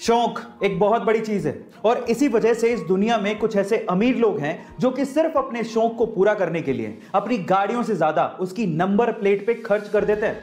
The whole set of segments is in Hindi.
शौक एक बहुत बड़ी चीज है और इसी वजह से इस दुनिया में कुछ ऐसे अमीर लोग हैं जो कि सिर्फ अपने शौक को पूरा करने के लिए अपनी गाड़ियों से ज्यादा उसकी नंबर प्लेट पे खर्च कर देते हैं।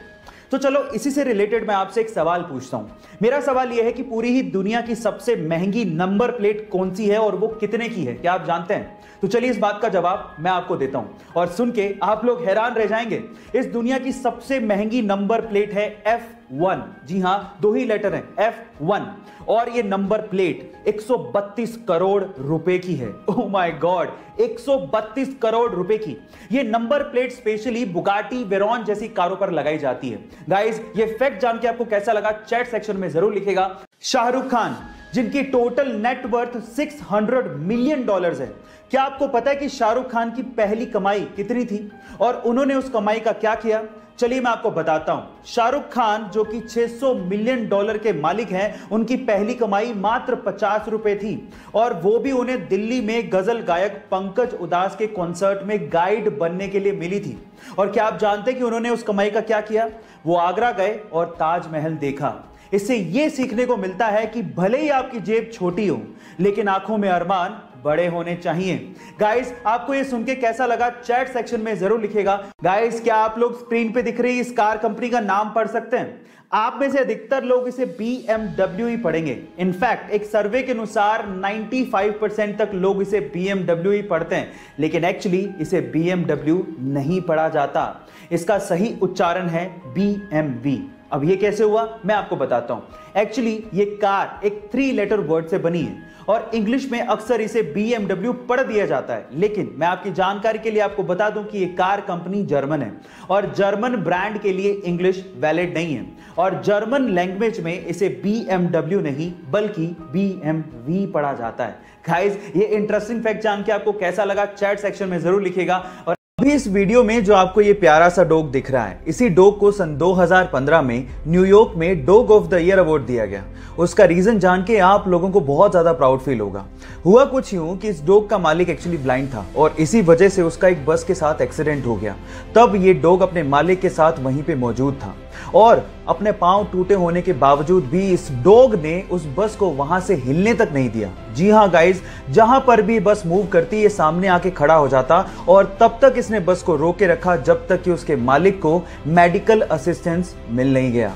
तो चलो इसी से रिलेटेड मैं आपसे एक सवाल पूछता हूं। मेरा सवाल यह है कि पूरी ही दुनिया की सबसे महंगी नंबर प्लेट कौन सी है और वो कितने की है, क्या आप जानते हैं? तो चलिए इस बात का जवाब मैं आपको देता हूं और सुन के आप लोग हैरान रह जाएंगे। इस दुनिया की सबसे महंगी नंबर प्लेट है F1। जी हां, दो ही लेटर हैं, F1। और ये नंबर प्लेट 132 करोड़ रुपए की है। ओह माय गॉड, 132 करोड़ रुपए की ये number plate specially Bugatti Veyron जैसी कारों पर लगाई जाती है। गाइस, ये फैक्ट जान के आपको कैसा लगा चैट सेक्शन में जरूर लिखेगा। शाहरुख खान, जिनकी टोटल नेटवर्थ $600 मिलियन है, क्या आपको पता है कि शाहरुख खान की पहली कमाई कितनी थी और उन्होंने उस कमाई का क्या किया? चलिए मैं आपको बताता हूं। शाहरुख खान जो कि $600 मिलियन के मालिक हैं, उनकी पहली कमाई मात्र 50 रुपए थी और वो भी उन्हें दिल्ली में गजल गायक पंकज उदास के कॉन्सर्ट में गाइड बनने के लिए मिली थी। और क्या आप जानते हैं कि उन्होंने उस कमाई का क्या किया? वो आगरा गए और ताजमहल देखा। इससे यह सीखने को मिलता है कि भले ही आपकी जेब छोटी हो लेकिन आंखों में अरमान बड़े होने चाहिए। गाइस, आपको ये सुन के कैसा लगा चैट सेक्शन में जरूर लिखेगा। गाइस, क्या आप लोग स्क्रीन पे दिख रही इस कार कंपनी का नाम पढ़ सकते हैं? आप में से अधिकतर लोग इसे BMW ही पढ़ेंगे। इनफैक्ट एक सर्वे के अनुसार 95% तक लोग इसे BMW ही पढ़ते हैं, लेकिन एक्चुअली इसे BMW नहीं पढ़ा जाता। इसका सही उच्चारण है BMW। अब ये कैसे हुआ मैं आपको बताता हूं। एक्चुअली ये कार एक 3 लेटर वर्ड से बनी है और इंग्लिश में अक्सर इसे BMW पढ़ दिया जाता है, लेकिन मैं आपकी जानकारी के लिए आपको बता दूं कि ये कार कंपनी जर्मन है और जर्मन ब्रांड के लिए इंग्लिश वैलिड नहीं है और जर्मन लैंग्वेज में इसे BMW नहीं बल्कि BMW पढ़ा जाता है। गाइस, ये इंटरेस्टिंग फैक्ट जान के आपको कैसा लगा चैट सेक्शन में जरूर लिखेगा। और अभी इस वीडियो में जो आपको ये प्यारा सा डॉग दिख रहा है, इसी डॉग को सन 2015 में न्यूयॉर्क में dog of the year award दिया गया। उसका रीजन जान के आप लोगों को बहुत ज्यादा प्राउड फील होगा। हुआ कुछ यूं कि इस डॉग का मालिक एक्चुअली ब्लाइंड था और इसी वजह से उसका एक बस के साथ एक्सीडेंट हो गया। तब ये डॉग अपने मालिक के साथ वहीं पे मौजूद था और अपने पांव टूटे होने के बावजूद भी इस डॉग ने उस बस को वहां से हिलने तक नहीं दिया। जी हां गाइस, जहां पर भी बस मूव करती ये सामने आके खड़ा हो जाता और तब तक इसने बस को रोके रखा जब तक कि उसके मालिक को मेडिकल असिस्टेंस मिल नहीं गया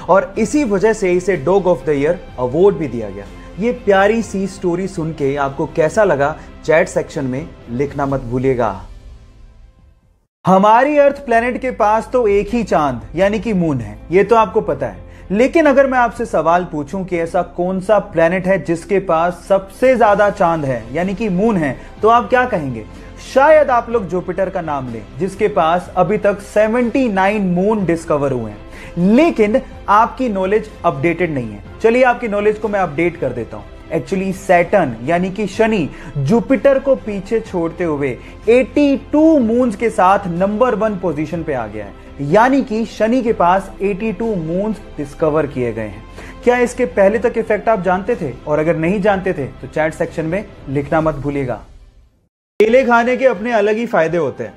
और इसी वजह से इसे dog of the year award भी दिया गया। ये प्यारी सी स्टोरी सुन के आपको कैसा लगा चैट सेक्शन में लिखना मत भूलिएगा। हमारी अर्थ प्लेनेट के पास तो एक ही चांद यानी कि मून है, ये तो आपको पता है। लेकिन अगर मैं आपसे सवाल पूछूं कि ऐसा कौन सा प्लेनेट है जिसके पास सबसे ज्यादा चांद है यानी कि मून है, तो आप क्या कहेंगे? शायद आप लोग जुपिटर का नाम लें, जिसके पास अभी तक 79 मून डिस्कवर हुए हैं। लेकिन आपकी नॉलेज अपडेटेड नहीं है। चलिए आपकी नॉलेज को मैं अपडेट कर देता हूं। एक्चुअली सैटर्न यानी कि शनि जुपिटर को पीछे छोड़ते हुए 82 मून्स के साथ नंबर 1 पोजीशन पे आ गया है, यानी कि शनि के पास 82 मून्स डिस्कवर किए गए हैं। क्या इसके पहले तक इफेक्ट आप जानते थे? और अगर नहीं जानते थे तो चैट सेक्शन में लिखना मत भूलिएगा। केले खाने के अपने अलग ही फायदे होते हैं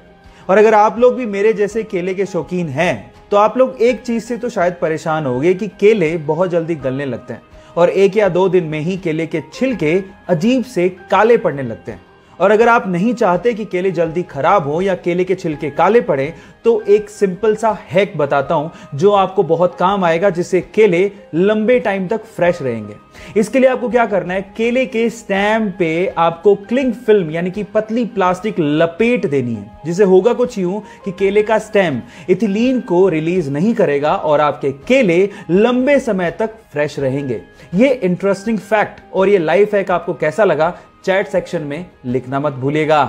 और अगर आप लोग भी मेरे जैसे केले के शौकीन हैं तो आप लोग एक चीज से तो शायद परेशान होंगे कि केले बहुत जल्दी गलने लगते हैं और 1 या 2 दिन में ही केले के छिलके अजीब से काले पड़ने लगते हैं। और अगर आप नहीं चाहते कि केले जल्दी खराब हो या केले के छिलके काले पड़े तो एक सिंपल सा हैक बताता हूं जो आपको बहुत काम आएगा, जिससे केले लंबे टाइम तक फ्रेश रहेंगे। इसके लिए आपको क्या करना है, केले के स्टेम पे आपको क्लिंग फिल्म यानी कि पतली प्लास्टिक लपेट देनी है, जिसे होगा कुछ यूं कि केले का स्टेम इथिलीन को रिलीज नहीं करेगा और आपके केले लंबे समय तक फ्रेश रहेंगे। ये इंटरेस्टिंग फैक्ट और ये लाइफ हैक आपको कैसा लगा चैट सेक्शन में लिखना मत भूलिएगा।